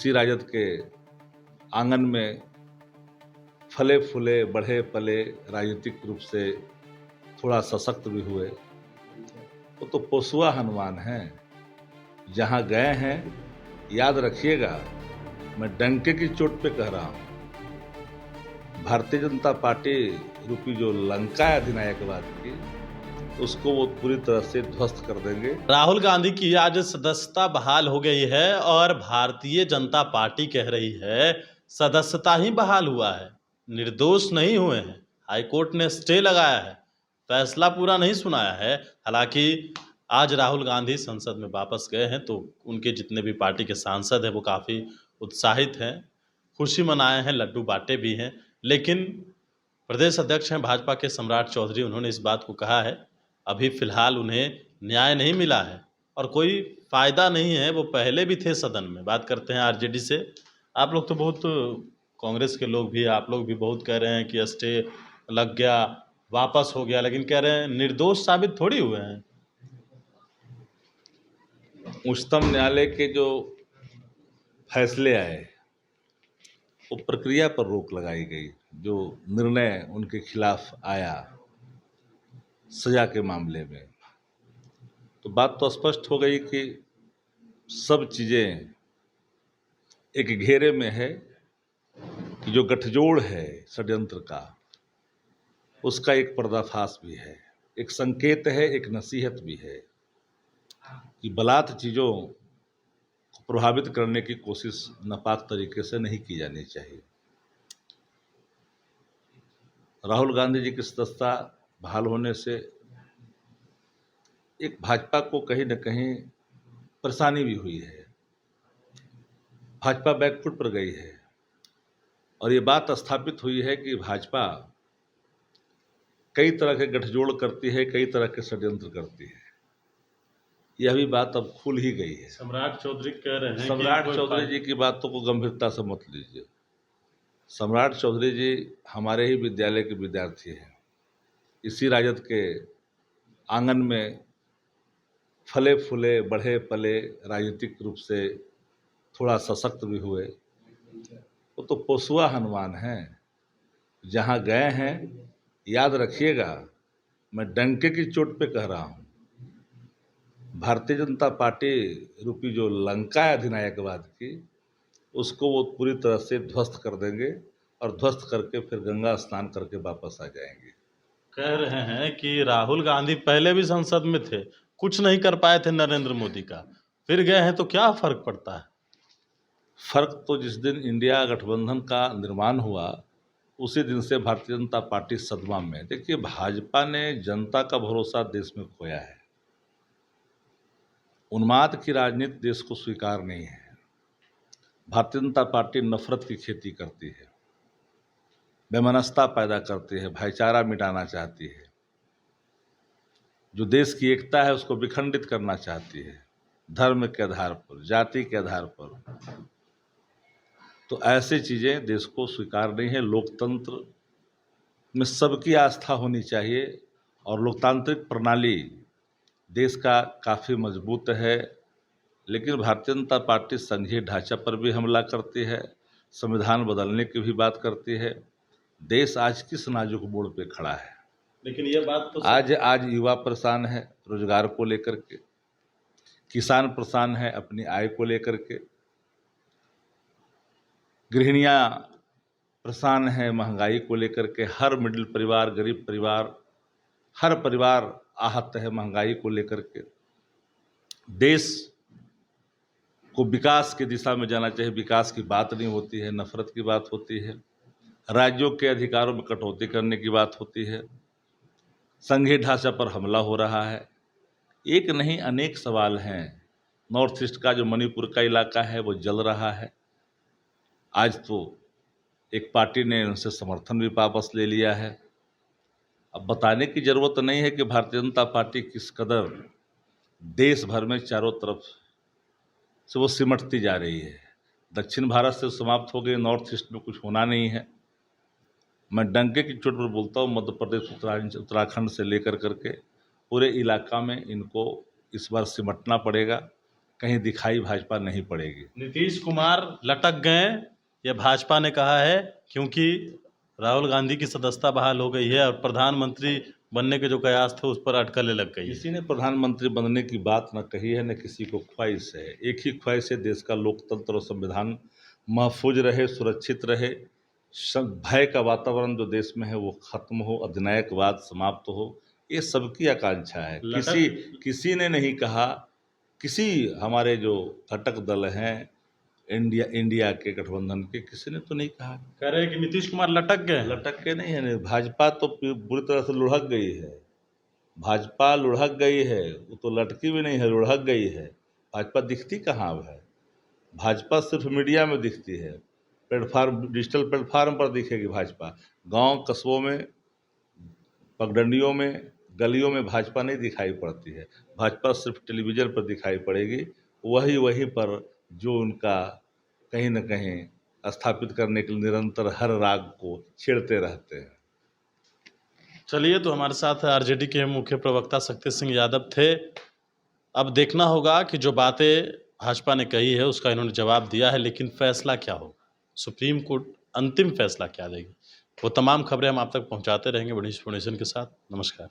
इसी राजद के आंगन में फले फूले बढ़े पले राजनीतिक रूप से थोड़ा सशक्त भी हुए। वो तो पोसुआ हनुमान हैं। जहां गए हैं याद रखिएगा, मैं डंके की चोट पे कह रहा हूं, भारतीय जनता पार्टी रूपी जो लंका है अधिनायकवाद की, उसको वो पूरी तरह से ध्वस्त कर देंगे। राहुल गांधी की आज सदस्यता बहाल हो गई है और भारतीय जनता पार्टी कह रही है सदस्यता ही बहाल हुआ है, निर्दोष नहीं हुए हैं। हाईकोर्ट ने स्टे लगाया है, फैसला पूरा नहीं सुनाया है। हालांकि आज राहुल गांधी संसद में वापस गए हैं तो उनके जितने भी पार्टी के सांसद हैं वो काफ़ी उत्साहित हैं, खुशी मनाए हैं, लड्डू बांटे भी हैं। लेकिन प्रदेश अध्यक्ष हैं भाजपा के सम्राट चौधरी, उन्होंने इस बात को कहा है अभी फ़िलहाल उन्हें न्याय नहीं मिला है और कोई फ़ायदा नहीं है। वो पहले भी थे सदन में। बात करते हैं आरजेडी से। आप लोग तो बहुत, कांग्रेस के लोग भी, आप लोग भी बहुत कह रहे हैं कि स्टे लग गया, वापस हो गया, लेकिन कह रहे हैं निर्दोष साबित थोड़ी हुए हैं। उच्चतम न्यायालय के जो फैसले आए, वो प्रक्रिया पर रोक लगाई गई। जो निर्णय उनके खिलाफ आया सजा के मामले में, तो बात तो स्पष्ट हो गई कि सब चीज़ें एक घेरे में है कि जो गठजोड़ है षड्यंत्र का, उसका एक पर्दाफाश भी है, एक संकेत है, एक नसीहत भी है कि बलात् चीज़ों को प्रभावित करने की कोशिश नापाक तरीके से नहीं की जानी चाहिए। राहुल गांधी जी की सदस्यता बहाल होने से एक भाजपा को कहीं न कहीं परेशानी भी हुई है। भाजपा बैकफुट पर गई है और ये बात स्थापित हुई है कि भाजपा कई तरह के गठजोड़ करती है, कई तरह के षड्यंत्र करती है। यह भी बात अब खुल ही गई है। सम्राट चौधरी कह रहे हैं, सम्राट चौधरी जी की बातों को गंभीरता से मत लीजिए। सम्राट चौधरी जी हमारे ही विद्यालय के विद्यार्थी हैं। इसी राजद के आंगन में फले फूले बढ़े पले राजनीतिक रूप से थोड़ा सशक्त भी हुए। वो तो पोसुआ हनुमान हैं। जहां गए हैं याद रखिएगा, मैं डंके की चोट पे कह रहा हूं, भारतीय जनता पार्टी रूपी जो लंका है अधिनायकवाद की, उसको वो पूरी तरह से ध्वस्त कर देंगे और ध्वस्त करके फिर गंगा स्नान करके वापस आ जाएंगे। कह रहे हैं कि राहुल गांधी पहले भी संसद में थे, कुछ नहीं कर पाए थे नरेंद्र मोदी का, फिर गए हैं तो क्या फर्क पड़ता है? फर्क तो जिस दिन इंडिया गठबंधन का निर्माण हुआ उसी दिन से भारतीय जनता पार्टी सदमा में। देखिए, भाजपा ने जनता का भरोसा देश में खोया है। उन्माद की राजनीति देश को स्वीकार नहीं है। भारतीय जनता पार्टी नफरत की खेती करती है, वैमनस्यता पैदा करती है, भाईचारा मिटाना चाहती है, जो देश की एकता है उसको विखंडित करना चाहती है, धर्म के आधार पर, जाति के आधार पर। तो ऐसी चीज़ें देश को स्वीकार नहीं है। लोकतंत्र में सबकी आस्था होनी चाहिए और लोकतांत्रिक प्रणाली देश का काफ़ी मजबूत है। लेकिन भारतीय जनता पार्टी संघीय ढांचा पर भी हमला करती है, संविधान बदलने की भी बात करती है। देश आज किस नाजुक मोड़ पे खड़ा है। लेकिन ये बात तो आज युवा परेशान है रोजगार को लेकर के, किसान परेशान है अपनी आय को लेकर के, गृहिणियां परेशान है महंगाई को लेकर के, हर मिडिल परिवार, गरीब परिवार, हर परिवार आहत है महंगाई को लेकर के। देश को विकास की दिशा में जाना चाहिए, विकास की बात नहीं होती है, नफरत की बात होती है, राज्यों के अधिकारों में कटौती करने की बात होती है, संघीय ढांचा पर हमला हो रहा है। एक नहीं अनेक सवाल हैं। नॉर्थ ईस्ट का जो मणिपुर का इलाका है वो जल रहा है। आज तो एक पार्टी ने उनसे समर्थन भी वापस ले लिया है। अब बताने की ज़रूरत नहीं है कि भारतीय जनता पार्टी किस कदर देश भर में चारों तरफ से वो सिमटती जा रही है। दक्षिण भारत से समाप्त हो गई, नॉर्थ ईस्ट में कुछ होना नहीं है। मैं डंके की चोट पर बोलता हूँ, मध्य प्रदेश, उत्तराखंड से लेकर करके पूरे इलाका में इनको इस बार सिमटना पड़ेगा। कहीं दिखाई भाजपा नहीं पड़ेगी। नीतीश कुमार लटक गए, ये भाजपा ने कहा है, क्योंकि राहुल गांधी की सदस्यता बहाल हो गई है और प्रधानमंत्री बनने के जो कयास थे उस पर अटकलें लग गई है। किसी ने प्रधानमंत्री बनने की बात न कही है, न किसी को ख्वाहिश है। एक ही ख्वाहिश है, देश का लोकतंत्र और संविधान महफूज रहे, सुरक्षित रहे, भय का वातावरण जो देश में है वो खत्म हो, अधिनायकवाद समाप्त हो, ये सबकी आकांक्षा है। किसी ने नहीं कहा, किसी हमारे जो घटक दल हैं इंडिया के गठबंधन के, किसी ने तो नहीं कहा। कह रहे हैं कि नीतीश कुमार लटक गए। लटक के नहीं है, भाजपा तो बुरी तरह से लुढ़क गई है। भाजपा लुढ़क गई है, वो तो लटकी भी नहीं है, लुढ़क गई है। भाजपा दिखती कहाँ है? भाजपा सिर्फ मीडिया में दिखती है, प्लेटफार्म, डिजिटल प्लेटफार्म पर दिखेगी भाजपा। गांव कस्बों में, पगडंडियों में, गलियों में भाजपा नहीं दिखाई पड़ती है। भाजपा सिर्फ टेलीविज़न पर दिखाई पड़ेगी, वही पर जो उनका कहीं न कहीं स्थापित करने के लिए निरंतर हर राग को छेड़ते रहते हैं। चलिए, तो हमारे साथ आरजेडी के मुख्य प्रवक्ता शक्ति सिंह यादव थे। अब देखना होगा कि जो बातें भाजपा ने कही है उसका इन्होंने जवाब दिया है, लेकिन फैसला क्या होगा, सुप्रीम कोर्ट अंतिम फैसला क्या देगी, वो तमाम खबरें हम आप तक पहुंचाते रहेंगे बड़ी इंफॉर्मेशन के साथ। नमस्कार।